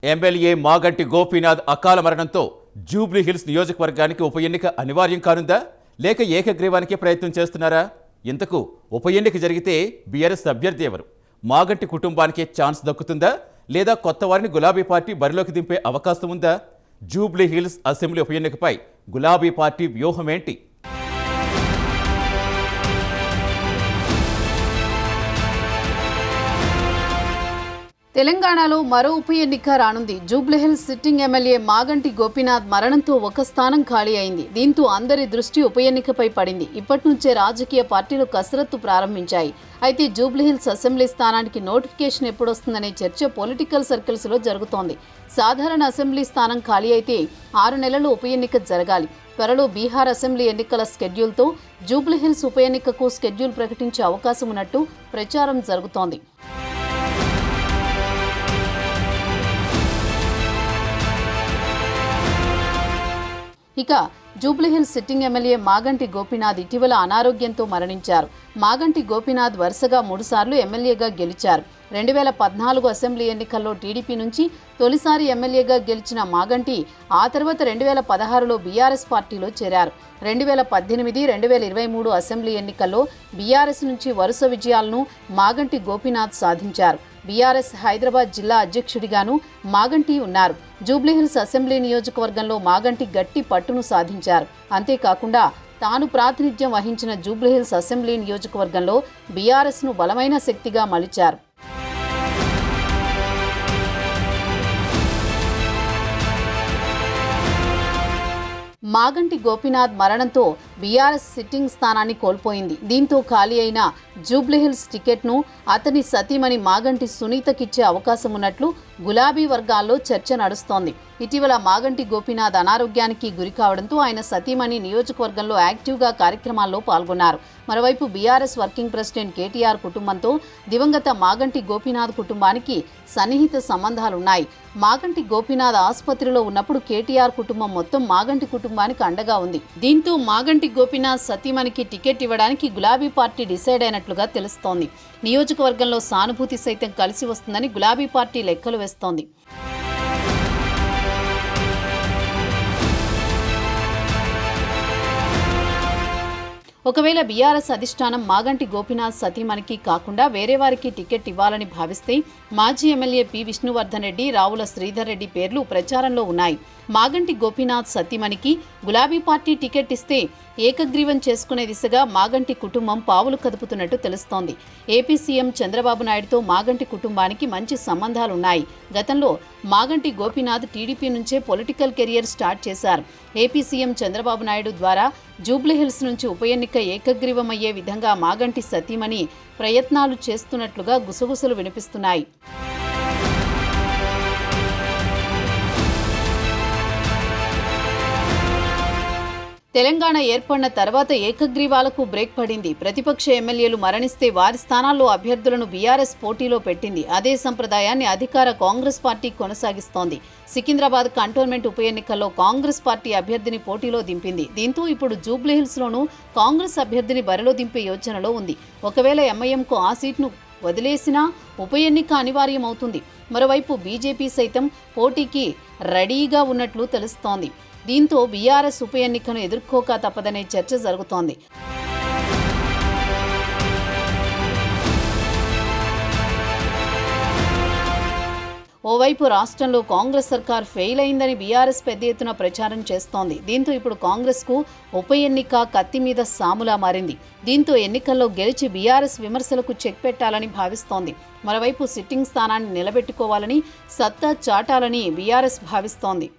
MLA Maganti Gopinath అకాల మరణంతో Jubilee hills నియోజకవర్గానికి ఉప ఎన్నిక అనివార్యం కానుందా లేక ఏకగ్రీవానికే ప్రయత్నం చేస్తున్నారా? ఇంతకు ఉప ఎన్నిక జరిగితే బీఆర్ఎస్ అభ్యర్థి ఎవరు? మాగంటి కుటుంబానికే ఛాన్స్ దక్కుతుందా లేదా కొత్త వారిని గులాబీ పార్టీ బరిలోకి దింపే అవకాశం ఉందా? జూబ్లీ హిల్స్ అసెంబ్లీ ఉప ఎన్నికపై గులాబీ పార్టీ వ్యూహం ఏంటి? తెలంగాణలో మరో ఉప ఎన్నిక రానుంది. జూబ్లీహిల్స్ సిట్టింగ్ ఎమ్మెల్యే మాగంటి గోపీనాథ్ మరణంతో ఒక స్థానం ఖాళీ అయింది. దీంతో అందరి దృష్టి ఉప ఎన్నికపై పడింది. ఇప్పటి నుంచే రాజకీయ పార్టీలు కసరత్తు ప్రారంభించాయి. అయితే జూబ్లీహిల్స్ అసెంబ్లీ స్థానానికి నోటిఫికేషన్ ఎప్పుడొస్తుందనే చర్చ పొలిటికల్ సర్కిల్స్లో జరుగుతోంది. సాధారణ అసెంబ్లీ స్థానం ఖాళీ అయితే 6 నెలలు ఉప ఎన్నిక జరగాలి. త్వరలో బీహార్ అసెంబ్లీ ఎన్నికల స్కెడ్యూల్తో జూబ్లీహిల్స్ ఉప ఎన్నికకు స్కెడ్యూల్ ప్రకటించే అవకాశం ఉన్నట్టు ప్రచారం జరుగుతోంది. ఇక జూబ్లీహిల్స్ సిట్టింగ్ ఎమ్మెల్యే మాగంటి గోపీనాథ్ ఇటీవల అనారోగ్యంతో మరణించారు. మాగంటి గోపీనాథ్ వరుసగా 3 సార్లు ఎమ్మెల్యేగా గెలిచారు. 2014 అసెంబ్లీ ఎన్నికల్లో టీడీపీ నుంచి తొలిసారి ఎమ్మెల్యేగా గెలిచిన మాగంటి ఆ తర్వాత 2016లో బీఆర్ఎస్ పార్టీలో చేరారు. 2018, 2023 అసెంబ్లీ ఎన్నికల్లో బీఆర్ఎస్ నుంచి వరుస విజయాలను మాగంటి గోపీనాథ్ సాధించారు. బీఆర్ఎస్ హైదరాబాద్ జిల్లా అధ్యక్షుడిగాను మాగంటి ఉన్నారు. జూబ్లీహిల్స్ అసెంబ్లీ నియోజకవర్గంలో మాగంటి గట్టి పట్టును సాధించారు. అంతేకాకుండా తాను ప్రాతినిధ్యం వహించిన జూబ్లీహిల్స్ అసెంబ్లీ నియోజకవర్గంలో బీఆర్ఎస్ను బలమైన శక్తిగా మలిచారు. మాగంటి గోపీనాథ్ మరణంతో బీఆర్ఎస్ సిట్టింగ్ స్థానాన్ని కోల్పోయింది. దీంతో ఖాళీ అయిన జూబ్లీహిల్స్ టికెట్ను అతని సతీమణి మాగంటి సునీతకిచ్చే అవకాశం ఉన్నట్లు గులాబీ వర్గాల్లో చర్చ నడుస్తోంది. ఇటీవల మాగంటి గోపీనాథ్ అనారోగ్యానికి గురి కావడంతో ఆయన సతీమణి నియోజకవర్గంలో యాక్టివ్గా కార్యక్రమాల్లో పాల్గొన్నారు. మరోవైపు బీఆర్ఎస్ వర్కింగ్ ప్రెసిడెంట్ కేటీఆర్ కుటుంబంతో దివంగత మాగంటి గోపీనాథ్ కుటుంబానికి సన్నిహిత సంబంధాలున్నాయి. మాగంటి గోపీనాథ్ ఆసుపత్రిలో ఉన్నప్పుడు కేటీఆర్ కుటుంబం మొత్తం మాగంటి కుటుంబానికి అండగా ఉంది. దీంతో మాగంటి గోపీనాథ్ సతీమణికి టికెట్ ఇవ్వడానికి గులాబీ పార్టీ డిసైడ్ అయినట్లుగా తెలుస్తోంది. నియోజకవర్గంలో సానుభూతి సైతం కలిసి వస్తుందని గులాబీ పార్టీ లెక్కలు వేస్తోంది. ఒకవేళ బీఆర్ఎస్ అధిష్టానం మాగంటి గోపీనాథ్ సతీమణికి కాకుండా వేరే వారికి టికెట్ ఇవ్వాలని భావిస్తే మాజీ ఎమ్మెల్యే పి విష్ణువర్ధన్ రెడ్డి, రావుల శ్రీధర్ రెడ్డి పేర్లు ప్రచారంలో ఉన్నాయి. మాగంటి గోపీనాథ్ సతీమణికి గులాబీ పార్టీ టికెట్ ఇస్తే ఏకగ్రీవం చేసుకునే దిశగా మాగంటి కుటుంబం పావులు కదుపుతున్నట్టు తెలుస్తోంది. ఏపీ సీఎం చంద్రబాబు నాయుడుతో మాగంటి కుటుంబానికి మంచి సంబంధాలున్నాయి. గతంలో మాగంటి గోపీనాథ్ టీడీపీ నుంచే పొలిటికల్ కెరియర్ స్టార్ట్ చేశారు. ఏపీ సీఎం చంద్రబాబు నాయుడు ద్వారా జూబ్లీహిల్స్ నుంచి ఉప ఎన్నిక ఏకగ్రీవమయ్యే విధంగా మాగంటి సతీమణి ప్రయత్నాలు చేస్తున్నట్లుగా గుసగుసలు వినిపిస్తున్నాయి. తెలంగాణ ఏర్పడిన తర్వాత ఏకగ్రీవాలకు బ్రేక్ పడింది. ప్రతిపక్ష ఎమ్మెల్యేలు మరణిస్తే వారి స్థానాల్లో అభ్యర్థులను బీఆర్ఎస్ పోటీలో పెట్టింది. అదే సంప్రదాయాన్ని అధికార కాంగ్రెస్ పార్టీ కొనసాగిస్తోంది. సికింద్రాబాద్ కంటోన్మెంట్ ఉప ఎన్నికల్లో కాంగ్రెస్ పార్టీ అభ్యర్థిని పోటీలో దింపింది. దీంతో ఇప్పుడు జూబ్లీహిల్స్లోనూ కాంగ్రెస్ అభ్యర్థిని బరిలో దింపే యోచనలో ఉంది. ఒకవేళ ఎంఐఎంకు ఆ సీట్ను వదిలేసినా ఉప ఎన్నిక అనివార్యమవుతుంది. మరోవైపు బీజేపీ సైతం పోటీకి రెడీగా ఉన్నట్లు తెలుస్తోంది. దీంతో బీఆర్ఎస్ ఉప ఎన్నికను ఎదుర్కోక తప్పదనే చర్చ జరుగుతోంది. ఓవైపు రాష్ట్రంలో కాంగ్రెస్ సర్కార్ ఫెయిల్ అయిందని బీఆర్ఎస్ పెద్ద ఎత్తున ప్రచారం చేస్తోంది. దీంతో ఇప్పుడు కాంగ్రెస్కు ఉప ఎన్నిక కత్తి మీద సాములా మారింది. దీంతో ఎన్నికల్లో గెలిచి బీఆర్ఎస్ విమర్శలకు చెక్ పెట్టాలని భావిస్తోంది. మరోవైపు సిట్టింగ్ స్థానాన్ని నిలబెట్టుకోవాలని, సత్తా చాటాలని బీఆర్ఎస్ భావిస్తోంది.